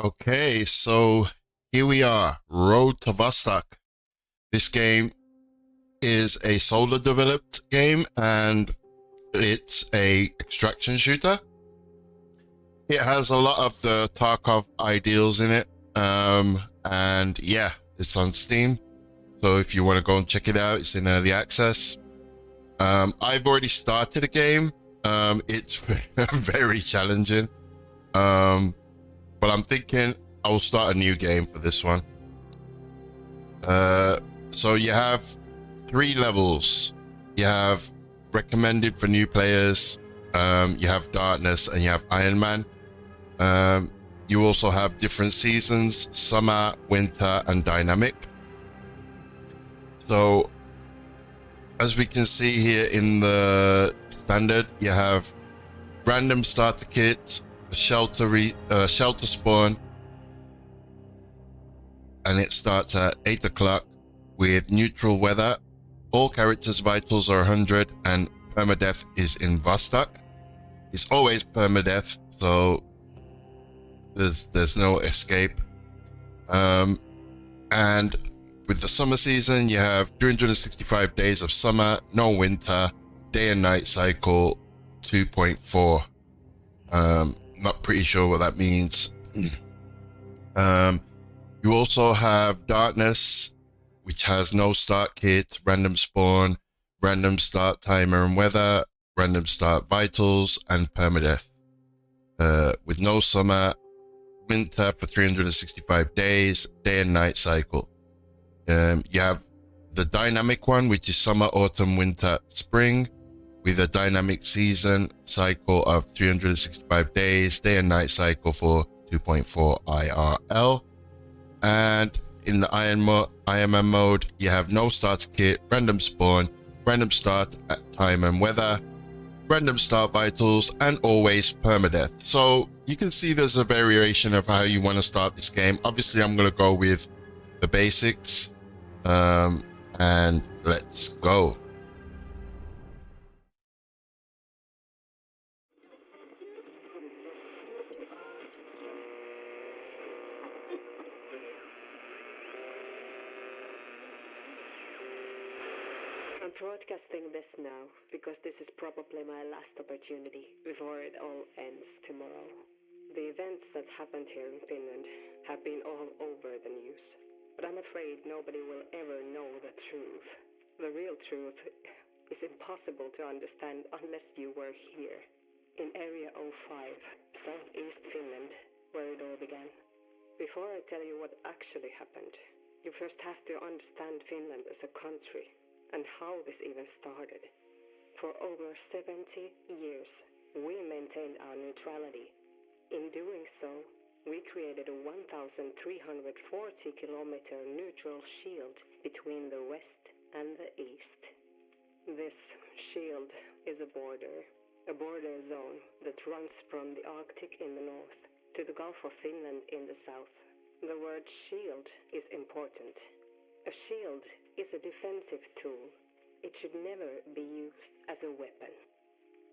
Okay, so here we are, Road to Vostok. This game is a solo developed game and it's a extraction shooter. It has a lot of the Tarkov ideals in it. And yeah, it's on Steam. So if you want to go and check it out, it's in early access. I've already started the game. It's very challenging. But I'm thinking I'll start a new game for this one. So you have 3 levels. You have recommended for new players. You have Darkness and you have Iron Man. You also have different seasons: summer, winter, and dynamic. So as we can see here in the standard, you have random starter kit, shelter spawn, and it starts at 8 o'clock with neutral weather. All characters' vitals are 100, and permadeath is in Vostok. It's always permadeath, so there's no escape. And with the summer season, you have 365 days of summer, no winter, day and night cycle 2.4. Not pretty sure what that means. You also have Darkness, which has no start kit, random spawn, random start timer and weather, random start vitals, and permadeath. With no summer, winter for 365 days, day and night cycle. You have the dynamic one, which is summer, autumn, winter, spring, with a dynamic season cycle of 365 days, day and night cycle for 2.4 IRL. And in the IMM mode, you have no starter kit, random spawn, random start time and weather, random start vitals, and always permadeath. So you can see there's a variation of how you want to start this game. Obviously, I'm going to go with the basics. And let's go. I'm broadcasting this now because this is probably my last opportunity before it all ends tomorrow. The events that happened here in Finland have been all over the news, but I'm afraid nobody will ever know the truth. The real truth is impossible to understand unless you were here, in Area 05, southeast Finland, where it all began. Before I tell you what actually happened, you first have to understand Finland as a country and how this even started. For over 70 years, we maintained our neutrality. In doing so, we created a 1,340-kilometer neutral shield between the west and the east. This shield is a border zone that runs from the Arctic in the north to the Gulf of Finland in the south. The word shield is important. A shield is a defensive tool. It should never be used as a weapon.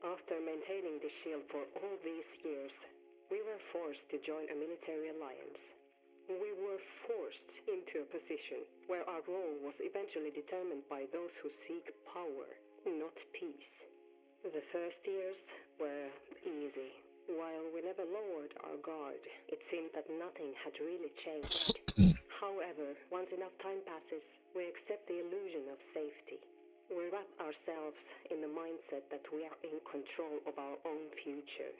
After maintaining the shield for all these years, we were forced to join a military alliance. We were forced into a position where our role was eventually determined by those who seek power, not peace. The first years were easy. While we never lowered our guard, it seemed that nothing had really changed. However, once enough time passes, we accept the illusion of safety. We wrap ourselves in the mindset that we are in control of our own future.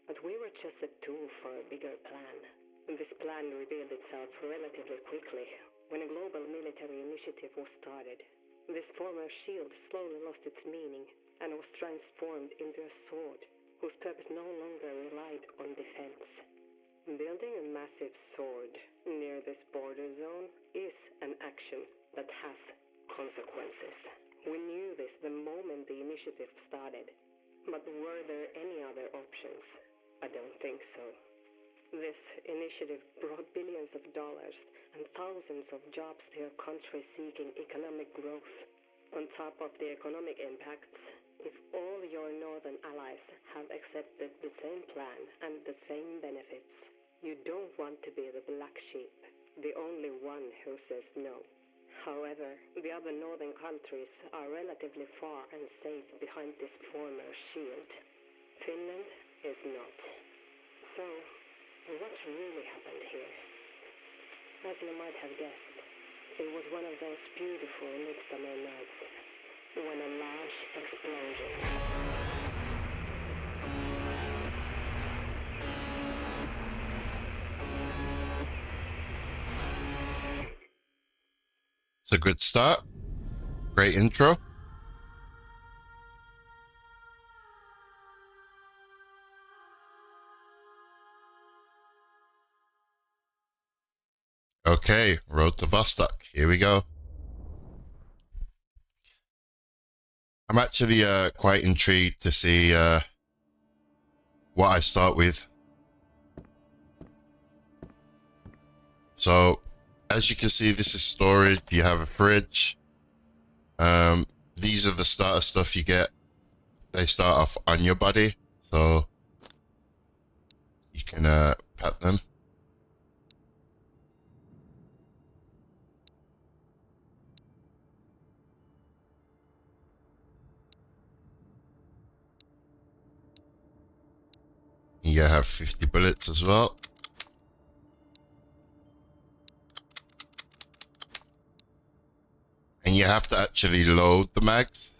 But we were just a tool for a bigger plan. This plan revealed itself relatively quickly when a global military initiative was started. This former shield slowly lost its meaning and was transformed into a sword whose purpose no longer relied on defense. Building a massive sword near this border zone is an action that has consequences. We knew this the moment the initiative started. But were there any other options? I don't think so. This initiative brought billions of dollars and thousands of jobs to a country seeking economic growth. On top of the economic impacts, if all your northern allies have accepted the same plan and the same benefits, You don't want to be the black sheep, the only one who says no. However, the other northern countries are relatively far and safe behind this former shield. Finland is not. So, what really happened here? As you might have guessed, it was one of those beautiful midsummer nights when a large explosion. It's a good start. Great intro. Okay, road to Vostok. Here we go. I'm actually quite intrigued to see what I start with. So, as you can see, this is storage. You have a fridge. These are the starter stuff you get. They start off on your body, so you can pet them. You have 50 bullets as well. And you have to actually load the mags.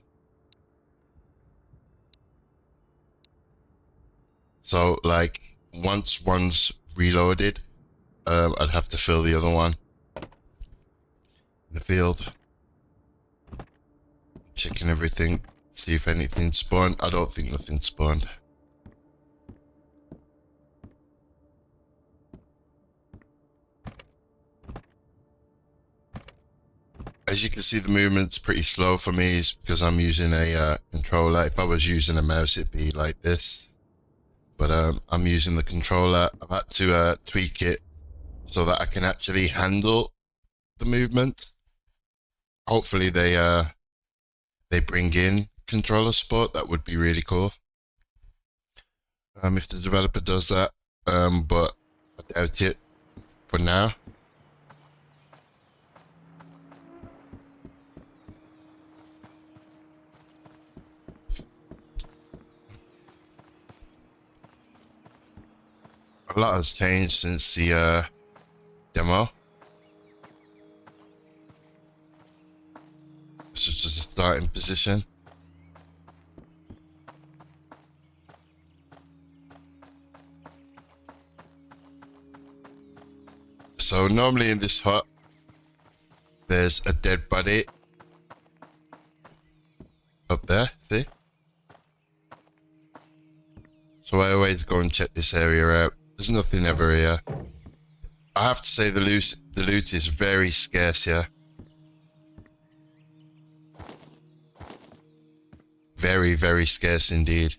So, like, once one's reloaded, I'd have to fill the other one in the field. Checking everything, see if anything spawned. I don't think nothing spawned. As you can see, the movement's pretty slow for me. It's because I'm using a controller. If I was using a mouse, it'd be like this. But I'm using the controller. I've had to tweak it so that I can actually handle the movement. Hopefully they bring in controller support. That would be really cool. If the developer does that, but I doubt it for now. A lot has changed since the demo. This is just a starting position. So normally in this hut, there's a dead body up there, see? So I always go and check this area out. There's nothing ever here. I have to say the loot is very scarce here. Very, very scarce indeed.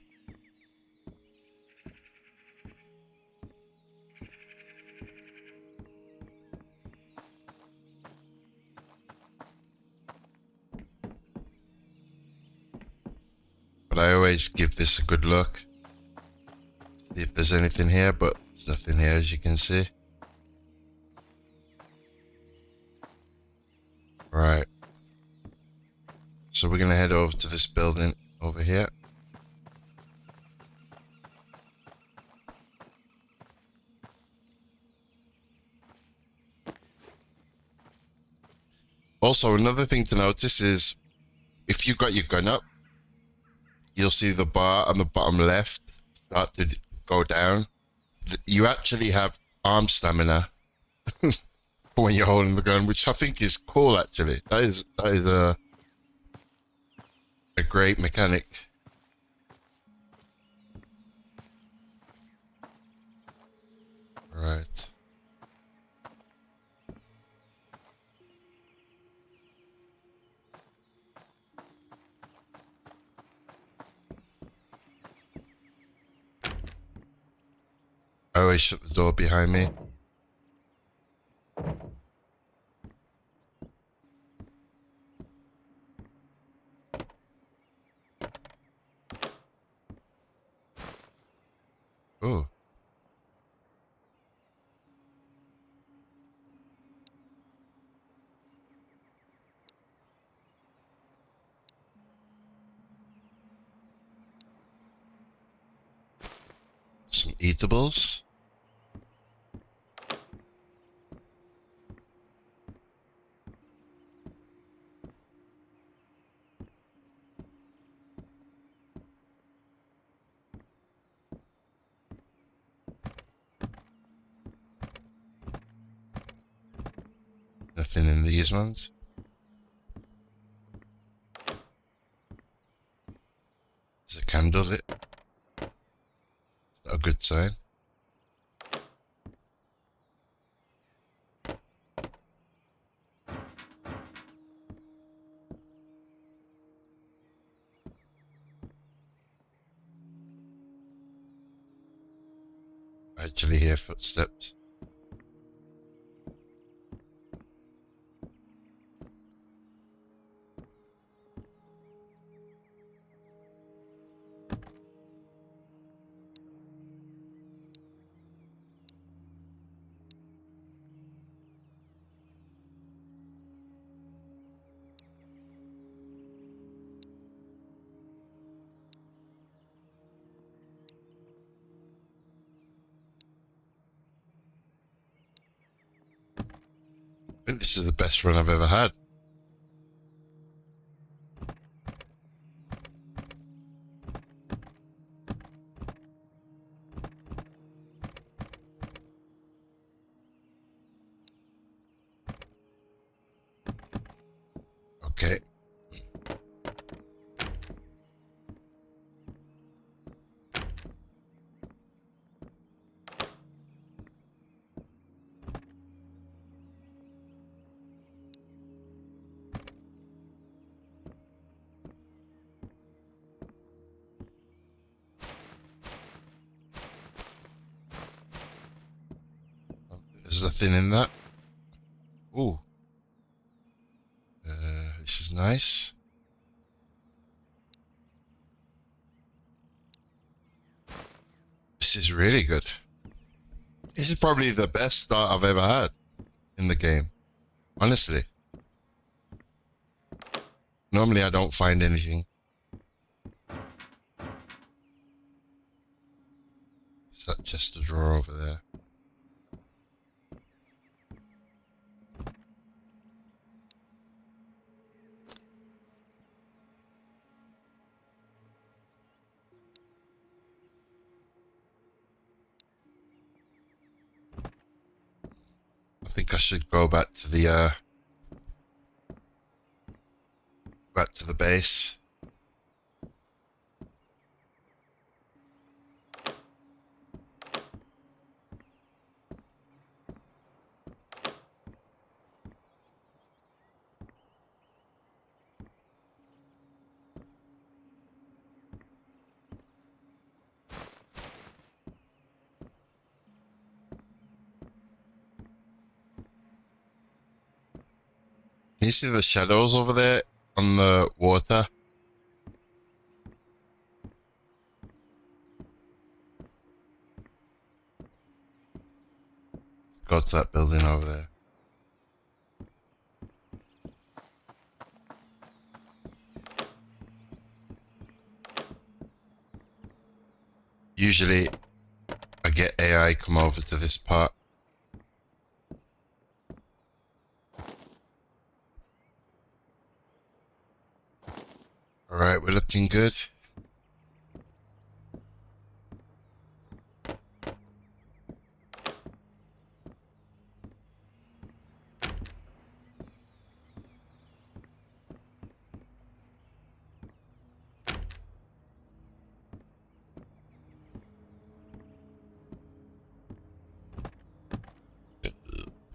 But I always give this a good look. See if there's anything here, but there's nothing here as you can see. Right. So we're gonna head over to this building over here. Also, another thing to notice is if you got your gun up, you'll see the bar on the bottom left start to go down. You actually have arm stamina when you're holding the gun, which I think is cool actually. That is a great mechanic. Right. I always shut the door behind me. Oh. eatables. Nothing in these ones. There's a candle lit. Is that a good sign? I actually hear footsteps. I think this is the best run I've ever had. Okay. There's nothing in that. Ooh. This is nice. This is really good. This is probably the best start I've ever had in the game. Honestly. Normally I don't find anything. Is that chest of drawer over there? I think I should go back to the base. Can you see the shadows over there on the water? Go to that building over there. Usually I get AI come over to this part. Alright, we're looking good.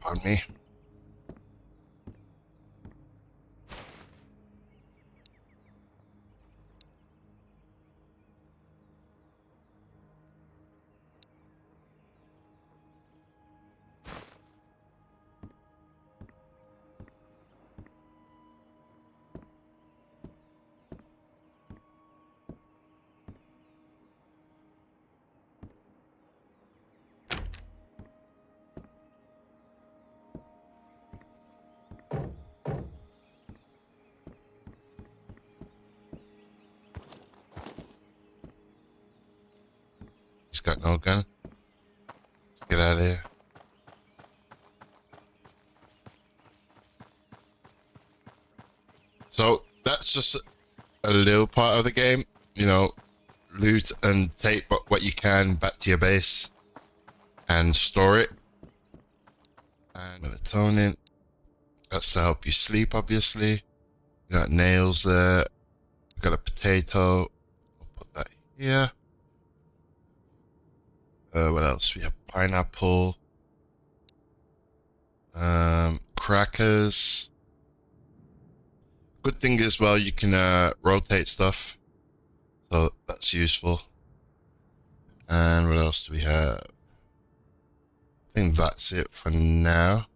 Pardon me. He's got no gun. out of here. So that's just a little part of the game, you know, loot and take what you can back to your base and store it. And melatonin, that's to help you sleep, obviously. You got nails there. You got a potato. We'll put that here. What else? We have pineapple. Crackers. Good thing as well, you can rotate stuff. So that's useful. And what else do we have? I think that's it for now.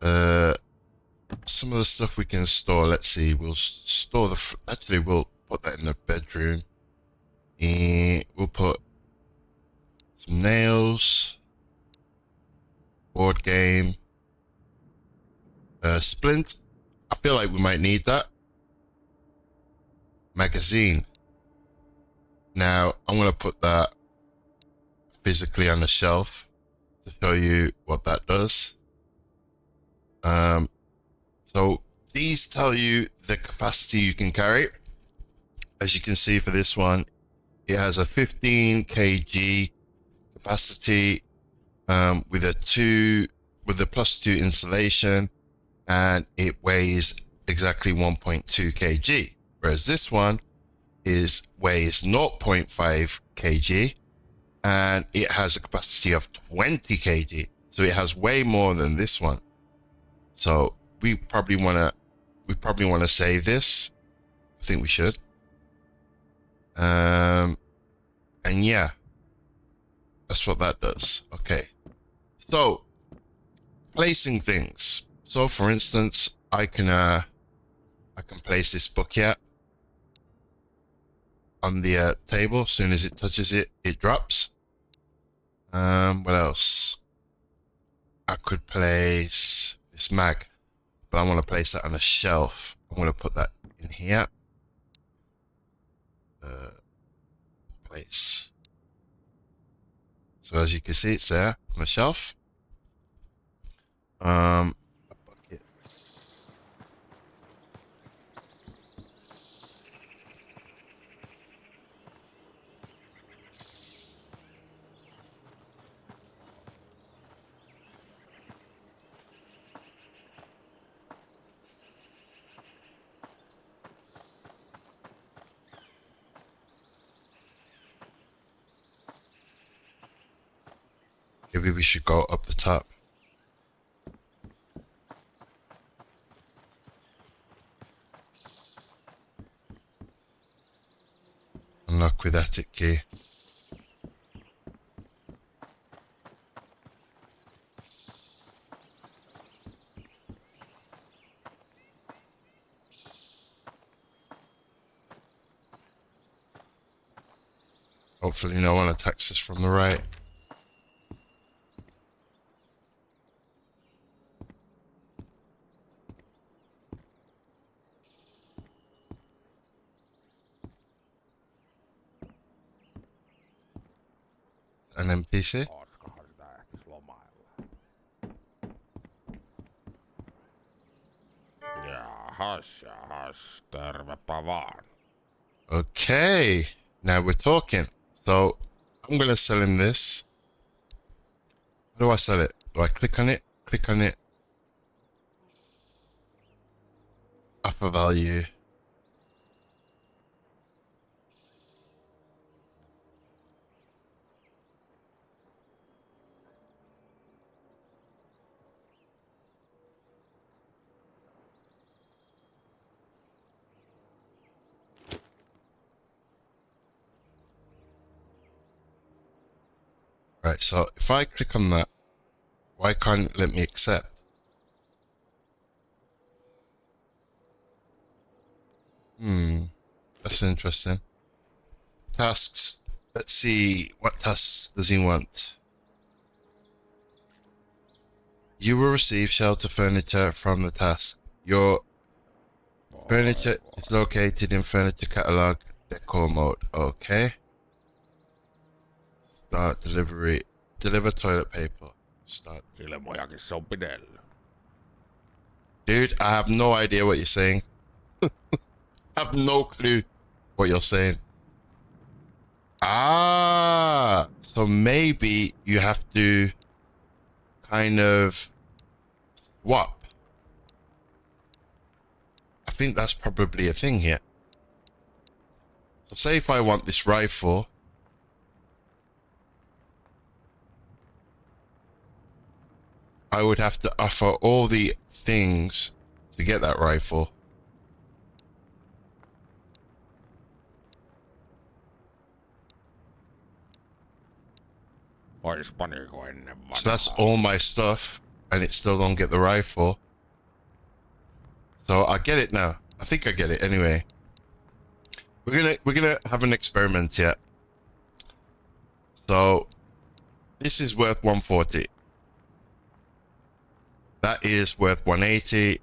Some of the stuff we can store, let's see, we'll store actually we'll put that in the bedroom. And we'll put some nails, board game, splint. I feel like we might need that. Magazine. Now, I'm going to put that physically on the shelf to show you what that does. So these tell you the capacity you can carry. As you can see for this one, it has a 15 kg capacity with a +2 insulation, and it weighs exactly 1.2 kg. Whereas this one weighs 0.5 kg and it has a capacity of 20 kg. So it has way more than this one. So we probably want to save this. I think we should. And yeah, that's what that does. Okay. So placing things. So for instance, I can place this book here on the table. As soon as it touches it, it drops. What else? I could place this mag, but I want to place that on a shelf. I'm going to put that in here. Place. So as you can see, it's there on the shelf. A bucket. Maybe we should go up the top. Unlock with attic key. Hopefully no one attacks us from the right. An NPC. Jahas, tervepä vaan. Okay, now we're talking. So I'm gonna sell him this. How do I sell it? Do I click on it? Click on it. Offer value. Right, so if I click on that, why can't it let me accept? That's interesting. Tasks. Let's see, what tasks does he want? You will receive shelter furniture from the task. Your furniture is located in furniture catalog decor mode. Okay. Start delivery. Deliver toilet paper. Start. Ilmojakin se on pidellyt. Dude, I have no idea what you're saying. I have no clue what you're saying. Ah, so maybe you have to kind of swap. I think that's probably a thing here. So say if I want this rifle, I would have to offer all the things to get that rifle. Ois paniko ennen vanhaa. So that's all my stuff, and it still don't get the rifle. So I get it now. I think I get it anyway. We're gonna have an experiment here. So this is worth 140. That is worth 180.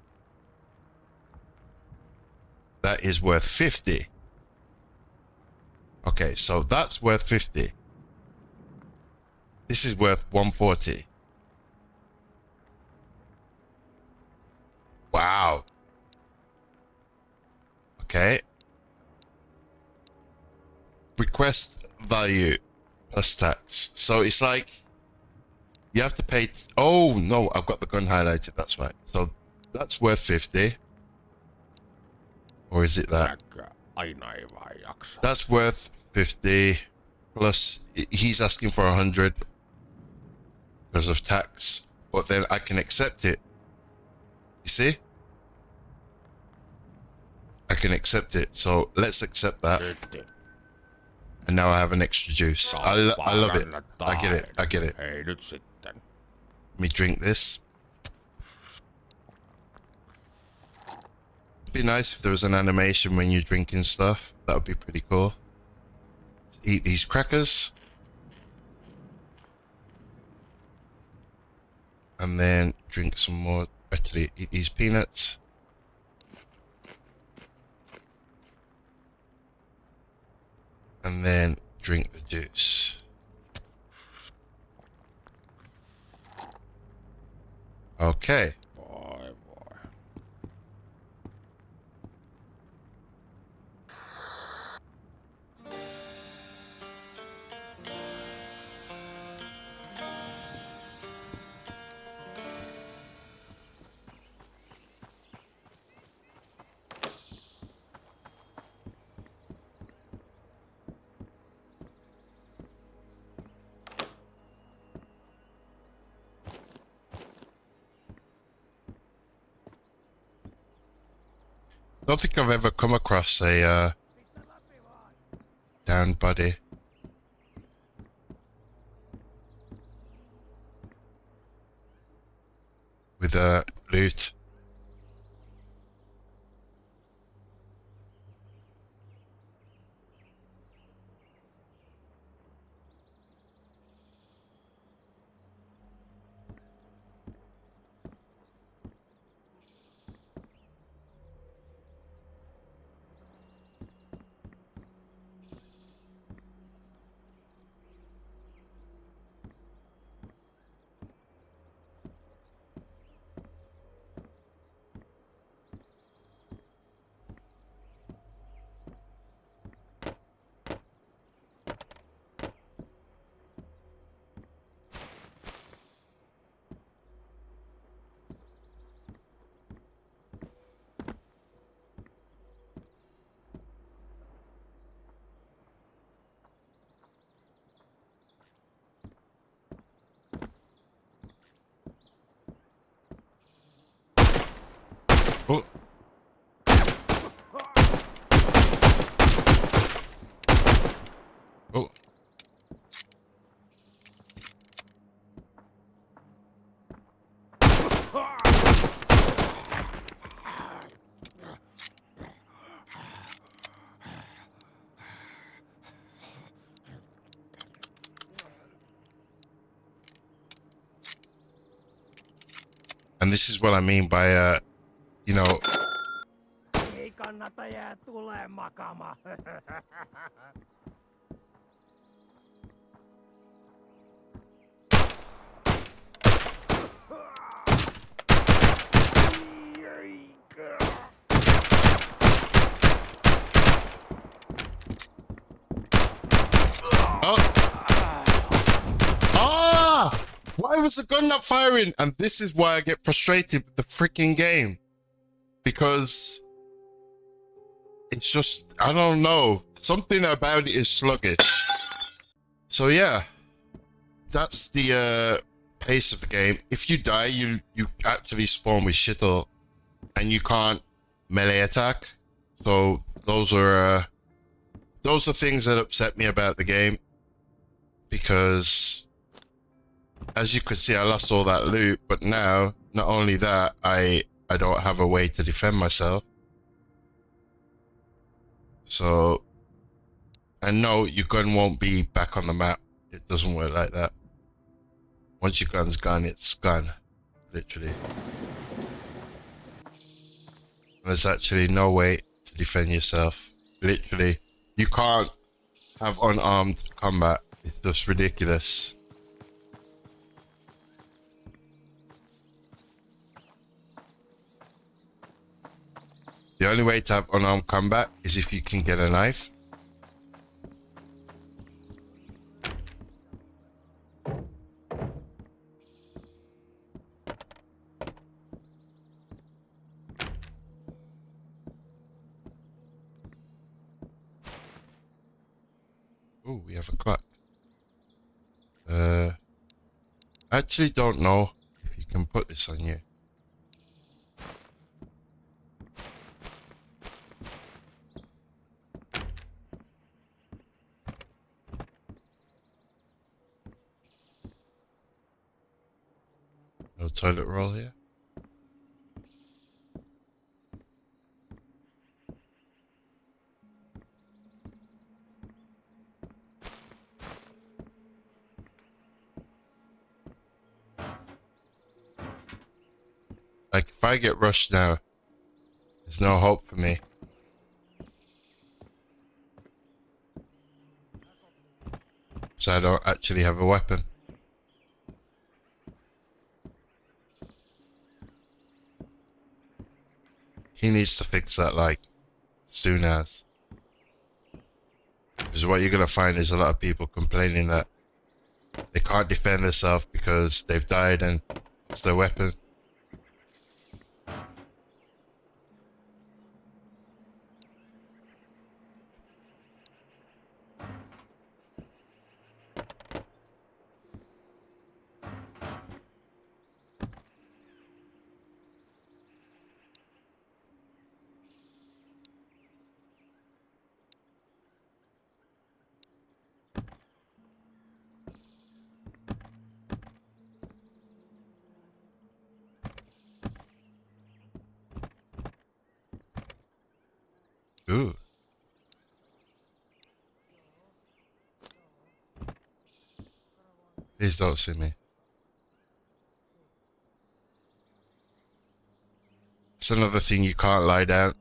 That is worth 50. Okay, so that's worth 50. This is worth 140. Wow. Okay. Request value plus tax. So it's like you have to pay. Oh no, I've got the gun highlighted. That's right. So that's worth 50. Or is it that? Aina ei vaan jaksa. That's worth 50. Plus he's asking for 100 because of tax. But then I can accept it. You see? I can accept it. So let's accept that. And now I have an extra juice. I love it. I get it. I get it. Hei nyt sitten. Let me drink this. It'd be nice if there was an animation when you're drinking stuff. That would be pretty cool. Eat these crackers. And then drink some more. Actually, eat these peanuts. And then drink the juice. Okay. Voi voi. I don't think I've ever come across a downed body. With a loot. Oh. Oh. And this is what I mean by, you know... Ei kannata jää tulee makaamaan. Oh! Ah! Why was the gun not firing? And this is why I get frustrated with the freaking game. Because it's just, I don't know. Something about it is sluggish. So yeah, that's the pace of the game. If you die, you actually spawn with shittle, and you can't melee attack. So those are things that upset me about the game, because as you could see, I lost all that loot, but now not only that, I don't have a way to defend myself. So, and no, your gun won't be back on the map. It doesn't work like that. Once your gun's gone, it's gone, literally. There's actually no way to defend yourself. Literally, you can't have unarmed combat. It's just ridiculous. The only way to have unarmed combat is if you can get a knife. Oh, we have a clock. I actually don't know if you can put this on you. No toilet roll here. Like, if I get rushed now, there's no hope for me. So I don't actually have a weapon. He needs to fix that, like, soon as. Because what you're going to find is a lot of people complaining that they can't defend themselves because they've died and it's their weapon. Ooh. Please don't see me. It's another thing, you can't lie down.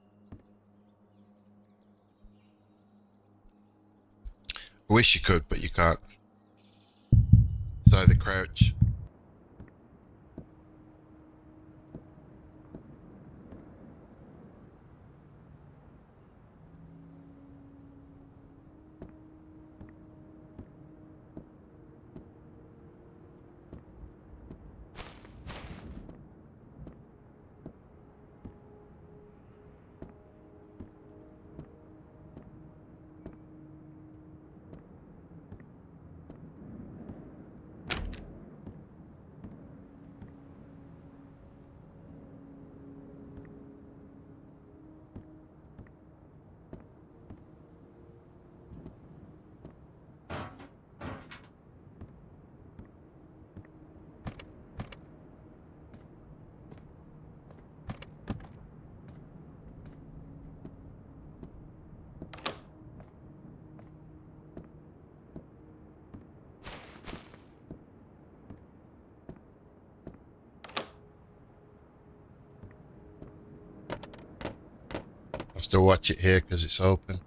I wish you could, but you can't. It's either crouch. I have to watch it here because it's open.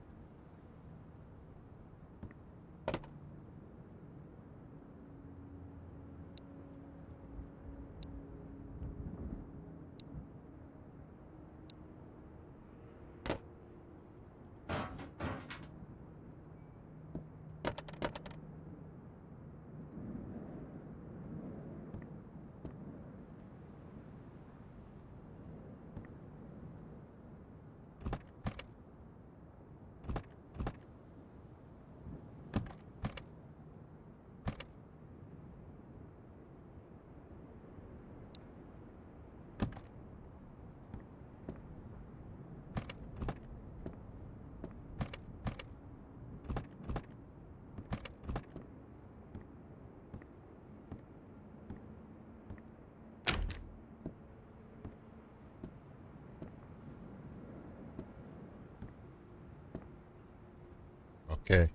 Okay.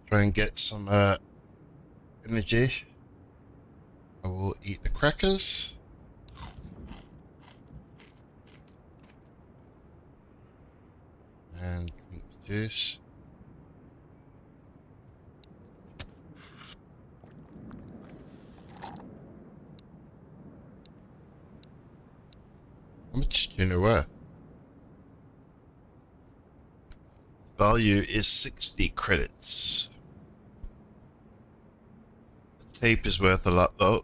Try and get some energy. I will eat the crackers. And drink the juice. How much do you know worth? Value is 60 credits. The tape is worth a lot though.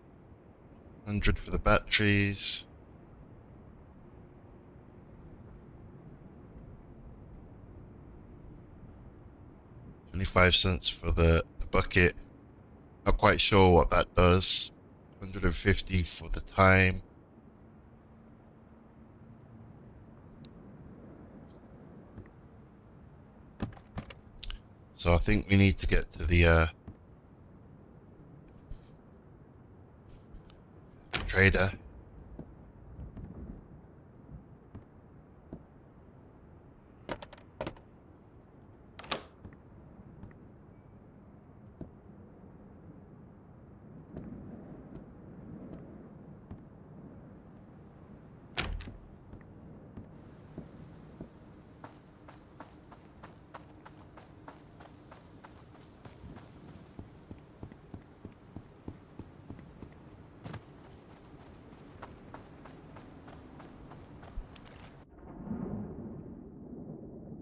100 for the batteries. 25 cents for the bucket. Not quite sure what that does. 150 for the time. So I think we need to get to the trader.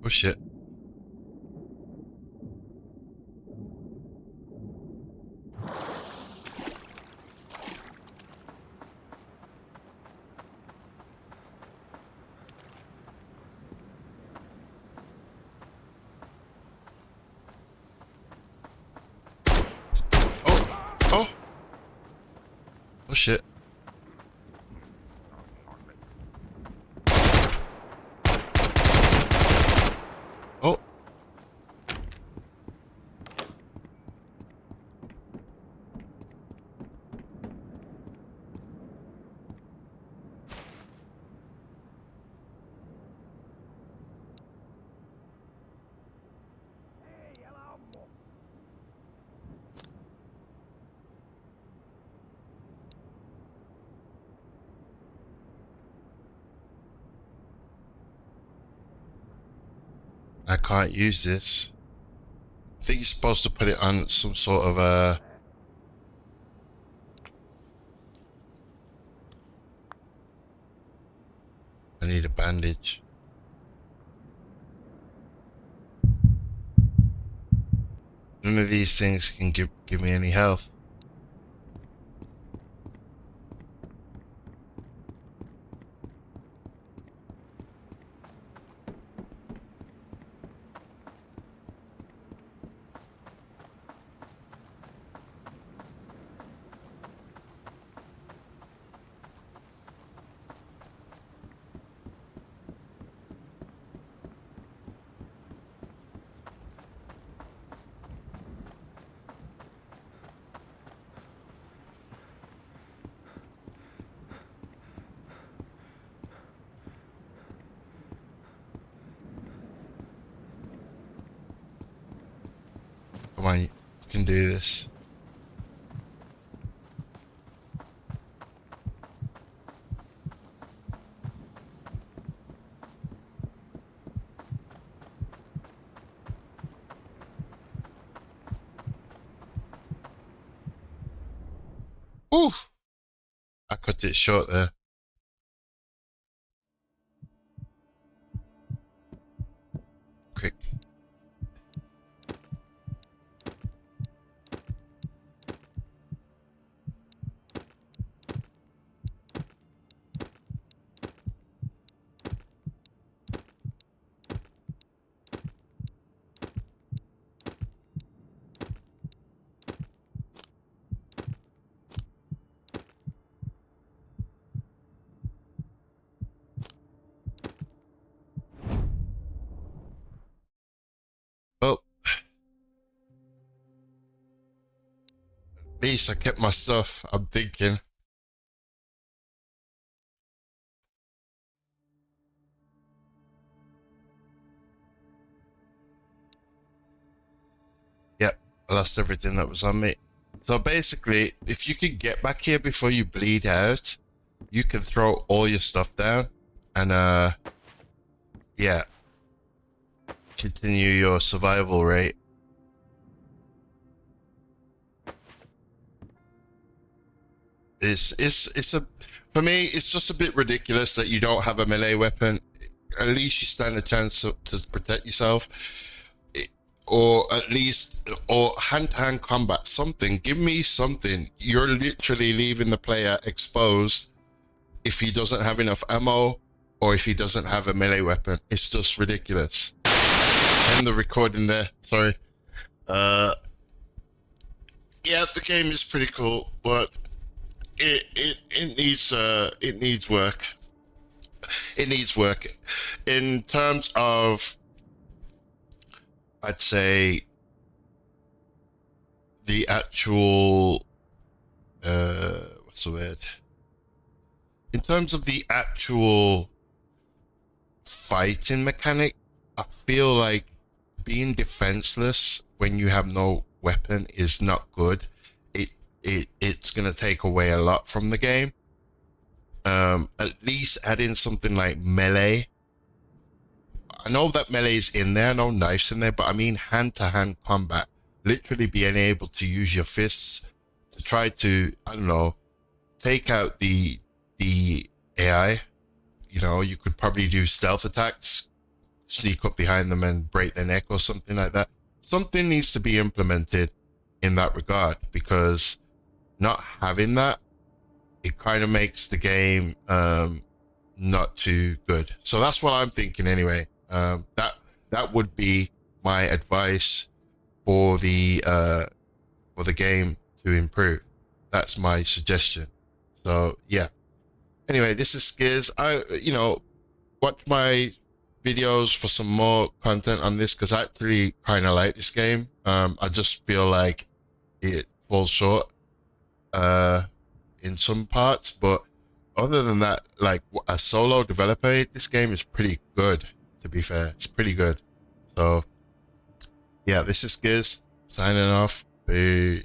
Oh shit. Oh! Oh! Oh shit. Oh! Ei, älä ammu! I can't use this. I think you're supposed to put it on some sort of I need a bandage. None of these things can give me any health. Come on, you can do this. Oof! I cut it short there. Quick. Well, at least I kept my stuff, I'm thinking. I lost everything that was on me. So basically, if you could get back here before you bleed out, you can throw all your stuff down and yeah, continue your survival rate. It's a, for me, it's just a bit ridiculous that you don't have a melee weapon. At least you stand a chance to protect yourself, or at least, or hand-to-hand combat, something. Give me something. You're literally leaving the player exposed if he doesn't have enough ammo or if he doesn't have a melee weapon. It's just ridiculous. End the recording there. Sorry. Yeah, the game is pretty cool, but it needs work. It needs work. In terms of, I'd say, the actual, what's the word? In terms of the actual fighting mechanic, I feel like being defenseless when you have no weapon is not good. It's gonna take away a lot from the game. At least add in something like melee. I know that melee is in there, no knives in there, but I mean hand-to-hand combat. Literally being able to use your fists to try to, I don't know, take out the AI. You know, you could probably do stealth attacks, sneak up behind them and break their neck or something like that. Something needs to be implemented in that regard, because not having that, it kind of makes the game not too good. So that's what I'm thinking anyway. That would be my advice for the game to improve. That's my suggestion. So yeah. Anyway, this is Skiz. Watch my videos for some more content on this, because I actually kind of like this game. I just feel like it falls short in some parts, but other than that, like a solo developer, this game is pretty good, to be fair. It's pretty good. So yeah, this is Skiz signing off. Peace.